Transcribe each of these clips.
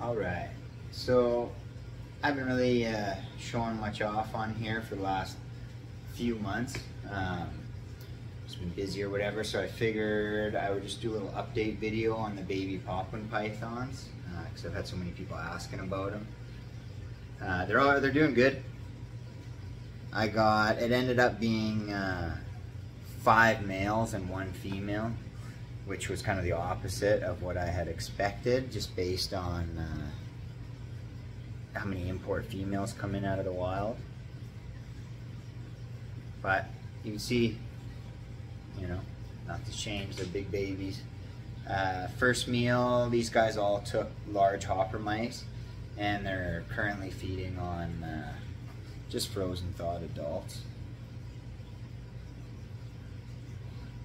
Alright, so I haven't really shown much off on here for the last few months. Just been busy or whatever, so I figured I would just do a little update video on the baby papuan pythons, because I've had so many people asking about them. They're doing good. It ended up being 5 males and 1 female, which was kind of the opposite of what I had expected, just based on how many import females come in out of the wild. But you can see, you know, nothing's changed. They're big babies. First meal, these guys all took large hopper mice, and they're currently feeding on just frozen thawed adults.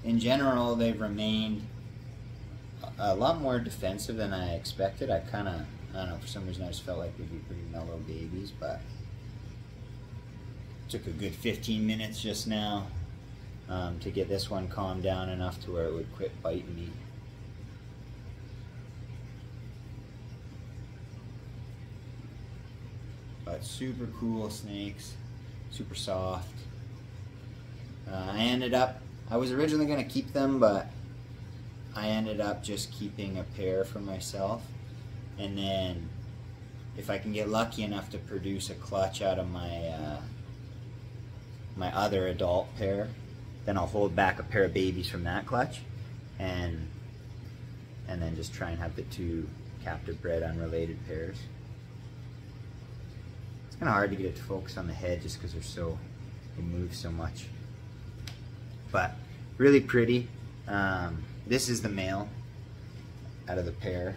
In general, they've remained a lot more defensive than I expected. I don't know, for some reason I just felt like they'd be pretty mellow babies, but it took a good 15 minutes just now to get this one calmed down enough to where it would quit biting me. But super cool snakes, super soft. I was originally going to keep them, but I ended up just keeping a pair for myself. And then if I can get lucky enough to produce a clutch out of my my other adult pair, then I'll hold back a pair of babies from that clutch, and then just try and have the 2 captive bred unrelated pairs. It's kind of hard to get it to focus on the head just because they move so much. But really pretty. This is the male out of the pair,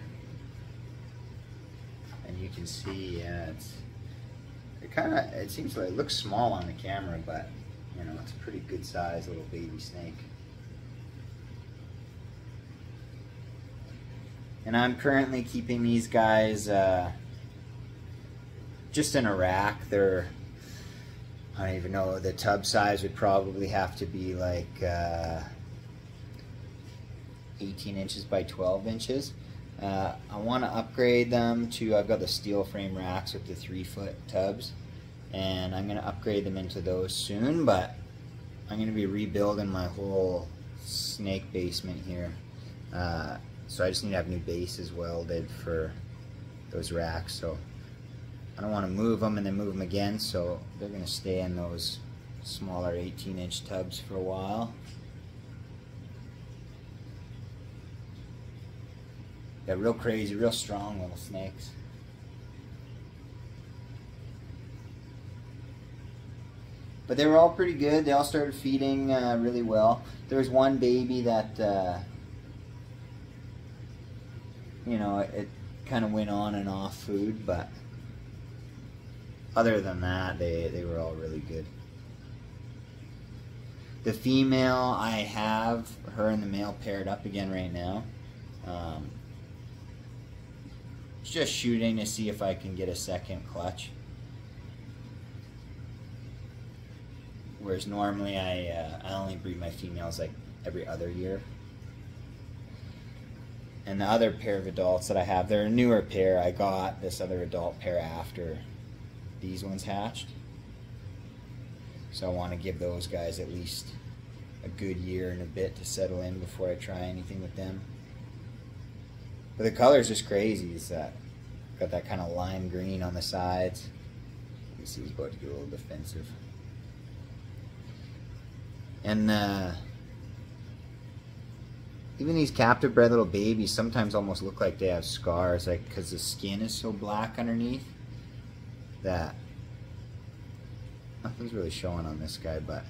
and you can see it seems like it looks small on the camera, but you know, it's a pretty good sized little baby snake. And I'm currently keeping these guys just in a rack. I don't even know, the tub size would probably have to be like 18 inches by 12 inches. I want to upgrade them to, I've got the steel frame racks with the 3-foot tubs, and I'm going to upgrade them into those soon, but I'm going to be rebuilding my whole snake basement here. So I just need to have new bases welded for those racks, so I don't want to move them and then move them again, so they're going to stay in those smaller 18-inch tubs for a while. Yeah, real crazy, real strong little snakes. But they were all pretty good. They all started feeding really well. There was one baby that, you know, it kind of went on and off food, but other than that, they were all really good. The female, I have her and the male paired up again right now. Just shooting to see if I can get a second clutch. Whereas normally I only breed my females like every other year. And the other pair of adults that I have, they're a newer pair. I got this other adult pair after these ones hatched. So I want to give those guys at least a good year and a bit to settle in before I try anything with them. But the color's just crazy. It's got that kind of lime green on the sides. You can see he's about to get a little defensive. And even these captive bred little babies sometimes almost look like they have scars, like because the skin is so black underneath that nothing's really showing on this guy. But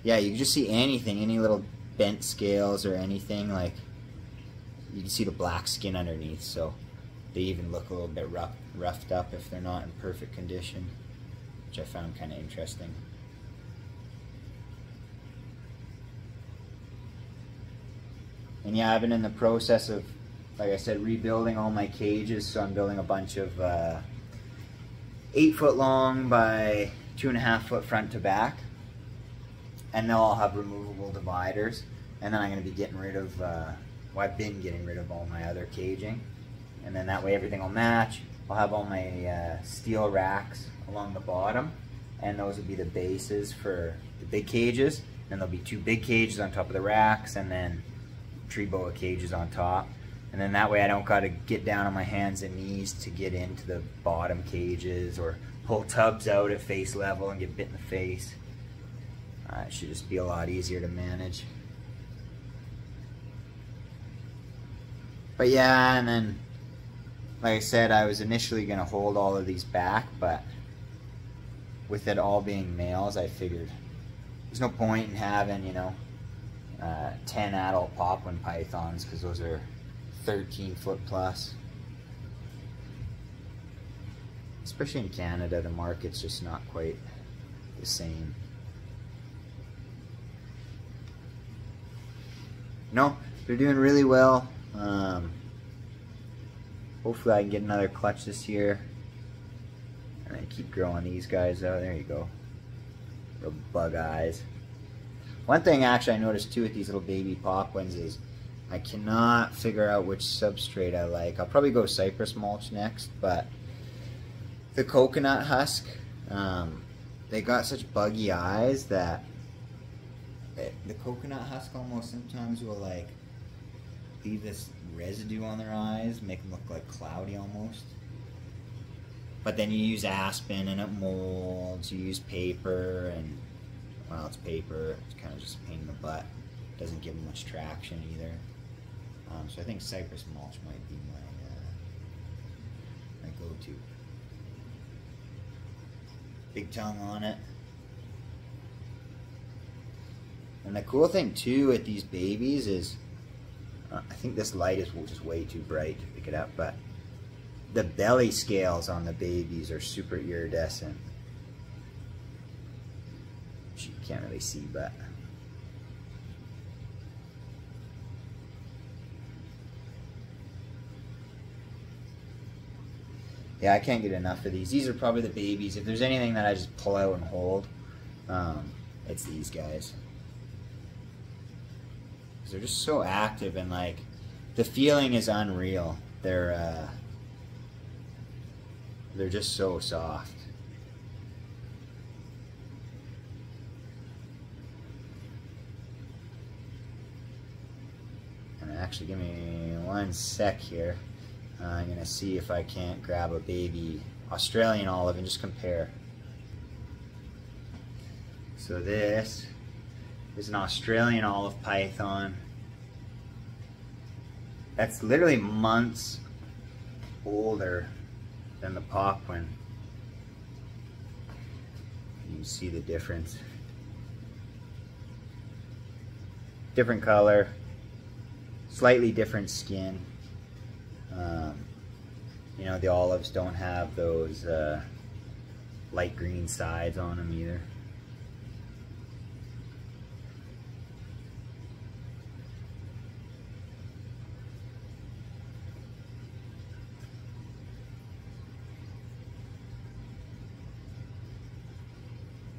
yeah, you can just see anything, any little bent scales or anything, like you can see the black skin underneath, so they even look a little bit roughed up if they're not in perfect condition, which I found kind of interesting. And yeah, I've been in the process of, like I said, rebuilding all my cages. So I'm building a bunch of 8-foot long by 2.5-foot front to back, and they'll all have removable dividers. And then I'm going to be getting rid of, well, I've been getting rid of all my other caging, and then that way everything will match. I'll have all my steel racks along the bottom, and those will be the bases for the big cages, and there'll be 2 big cages on top of the racks, and then tree boa cages on top. And then that way I don't gotta get down on my hands and knees to get into the bottom cages or pull tubs out at face level and get bit in the face. It should just be a lot easier to manage. But yeah, and then like I said, I was initially gonna hold all of these back, but with it all being males, I figured there's no point in having, you know, 10 adult papuan pythons, because those are 13-foot plus. Especially in Canada, the market's just not quite the same. No, they're doing really well. Hopefully I can get another clutch this year. And I keep growing these guys out. There you go. Little bug eyes. One thing actually I noticed too with these little baby papuans is I cannot figure out which substrate I like. I'll probably go cypress mulch next, but the coconut husk, they got such buggy eyes that the coconut husk almost sometimes will like leave this residue on their eyes, make them look like cloudy almost. But then you use aspen and it molds, you use paper, and well, it's paper, it's kind of just a pain in the butt. Doesn't give them much traction either. So I think cypress mulch might be my go-to. Big tongue on it. And the cool thing too with these babies is, I think this light is just way too bright to pick it up, but the belly scales on the babies are super iridescent. Which you can't really see, but yeah, I can't get enough of these. These are probably the babies. If there's anything that I just pull out and hold, it's these guys. Because they're just so active, and like the feeling is unreal. They're just so soft. And actually, give me 1 sec here. I'm gonna see if I can't grab a baby Australian olive and just compare. So this is an Australian olive python. That's literally months older than the papuan. You can see the difference. Different color, slightly different skin. You know, the olives don't have those light green sides on them either.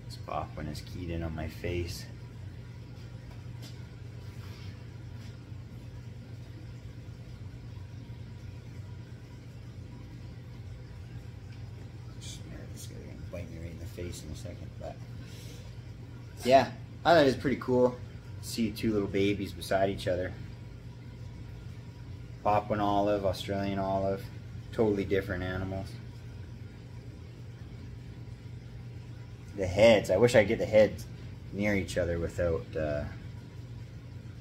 This papuan is keyed in on my face. Bite me right in the face in a second, but yeah, I thought it was pretty cool to see 2 little babies beside each other. Papuan olive, Australian olive, totally different animals. The heads, I wish I could get the heads near each other without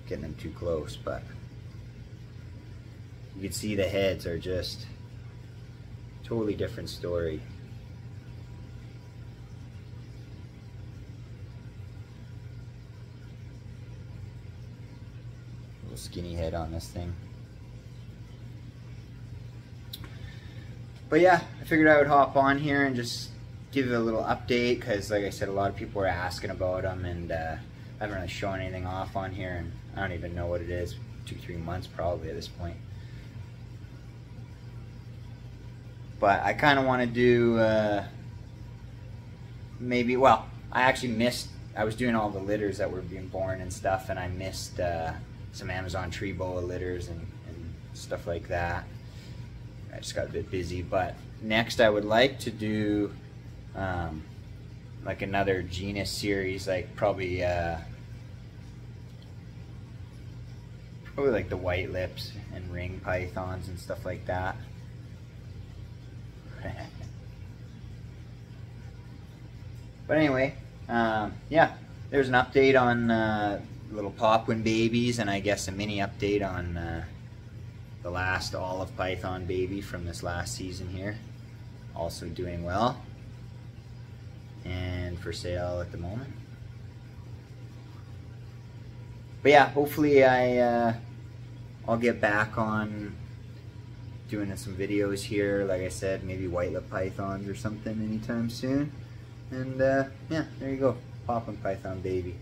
getting them too close, but you can see the heads are just totally different story. Skinny head on this thing. But yeah, I figured I would hop on here and just give a little update, because like I said, a lot of people were asking about them, and I haven't really shown anything off on here, and I don't even know what it is. 2-3 months probably at this point. But I kind of want to do maybe, well, I actually missed, I was doing all the litters that were being born and stuff, and I missed some Amazon tree boa litters and stuff like that. just got a bit busy. But next I would like to do like another genus series, like probably like the white lips and ring pythons and stuff like that. But anyway, yeah, there's an update on little papuan babies, and I guess a mini update on the last olive python baby from this last season here. Also doing well and for sale at the moment. But yeah, hopefully I'll get back on doing some videos here, like I said, maybe white lip pythons or something anytime soon. And yeah, there you go, papuan python baby.